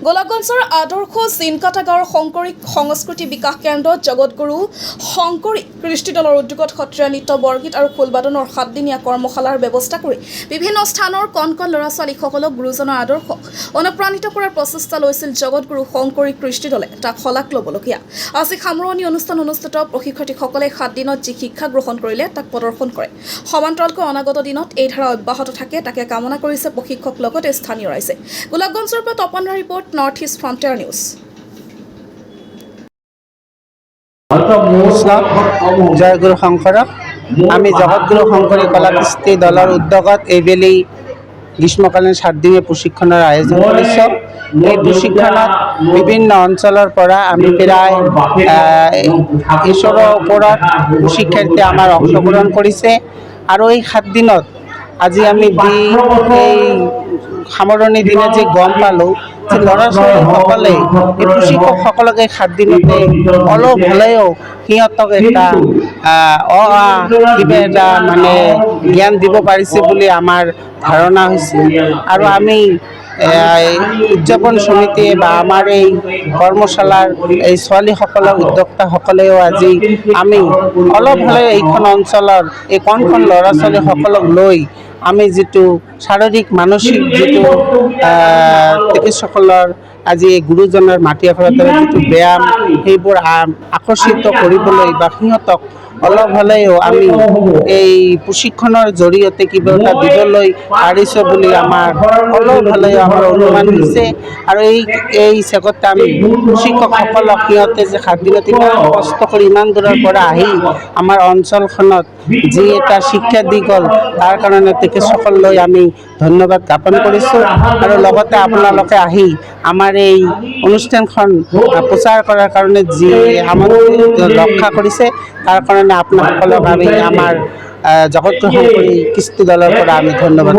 গোলাপগঞ্জৰ আদৰ্শ চিনকাটা গাঁৱৰ শংকৰী সংস্কৃতি বিকাশ কেন্দ্ৰত জগতগুৰু শংকৰী কৃষ্টি দলৰ উদ্যোগত সত্ৰীয়া নৃত্য বৰগীত আৰু খোলবাদনৰ 7 দিনীয়া কৰ্মশালাৰ ব্যৱস্থা কৰি বিভিন্ন স্থানৰ কণ ল'ৰা ছোৱালীসকলক গুৰুজনৰ আদৰ্শ অনুপ্ৰাণিত কৰাৰ প্ৰচেষ্টা লৈছিল জগতগুৰু শংকৰী কৃষ্টি দলে। তাক শলাগ ল'বলগীয়া আজি সামৰণি অনুষ্ঠান অনুষ্ঠিত প্ৰশিক্ষাৰ্থীসকলে 7 দিনত যি শিক্ষা গ্ৰহণ কৰিলে তাক প্ৰদৰ্শন কৰে। সমান্তৰালকৈ অনাগত দিনত এই ধাৰা অব্যাহত থাকে তাকে কামনা কৰিছে প্ৰশিক্ষক লগতে স্থানীয় ৰাইজে। গোলাপগঞ্জৰ পৰা তপনৰ report, north east frontier news. জয় গুৰু শংকৰ। আমি জগতগুৰু শংকৰী কলা কৃষ্টি দলৰ উদ্যোগত এইবেলি গ্ৰীষ্মকালীন 7 দিনীয়া প্ৰশিক্ষণৰ আয়োজন কৰিছোঁ। এই প্ৰশিক্ষণত বিভিন্ন অঞ্চলৰ পৰা আমি প্ৰায় 20ৰ ওপৰত শিক্ষাৰ্থী আমাৰ অংশগ্ৰহণ কৰিছে আৰু এই 7 দিনত আজি আমি এই সামৰণি দিনা যে গম পালোঁ যে ল'ৰা ছোৱালীসকলে এই প্ৰশিক্ষকসকলকে 7 দিনতে অলপ হ'লেও সিহঁতক এটা কিবা এটা মানে জ্ঞান দিব পাৰিছে বুলি আমাৰ ধাৰণা হৈছে আৰু আমি উদযাপন সমিতিয়ে বা আমাৰ এই কৰ্মশালাৰ এই ছোৱালীসকলৰ উদ্যোক্তাসকলেও আজি আমি অলপ হ'লেও এইখন অঞ্চলৰ এই কণ ল'ৰা ছোৱালীসকলক লৈ আমি যিটো শাৰীৰিক মানসিক যিটো তেখেতসকলৰ আজি এই গুৰুজনৰ মাটি আখৰাৰ যিটো ব্যায়াম সেইবোৰ আকৰ্ষিত কৰিবলৈ বা সিহঁতক অলপ হ'লেও আমি এই প্ৰশিক্ষণৰ জৰিয়তে কিবা এটা দিবলৈ পাৰিছোঁ বুলি আমাৰ অলপ হ'লেও আমাৰ অনুমান হৈছে আৰু এই চেগতে আমি প্ৰশিক্ষকসকলক সিহঁতে যে 7 দিনত ইমান কষ্ট কৰি ইমান দূৰৰ পৰা আহি আমাৰ অঞ্চলখনত যি এটা শিক্ষা দি গ'ল তাৰ কাৰণে তেখেতসকললৈ আমি ধন্যবাদ জ্ঞাপন কৰিছোঁ আৰু লগতে আপোনালোকে আহি আমাৰ এই অনুষ্ঠানখন প্ৰচাৰ কৰাৰ কাৰণে যি আমাক ৰক্ষা কৰিছে তাৰ কাৰণে আপোনাসকলক আমি আমাৰ জগতগুৰু শংকৰী কৃষ্টি দলৰ পৰা আমি ধন্যবাদ।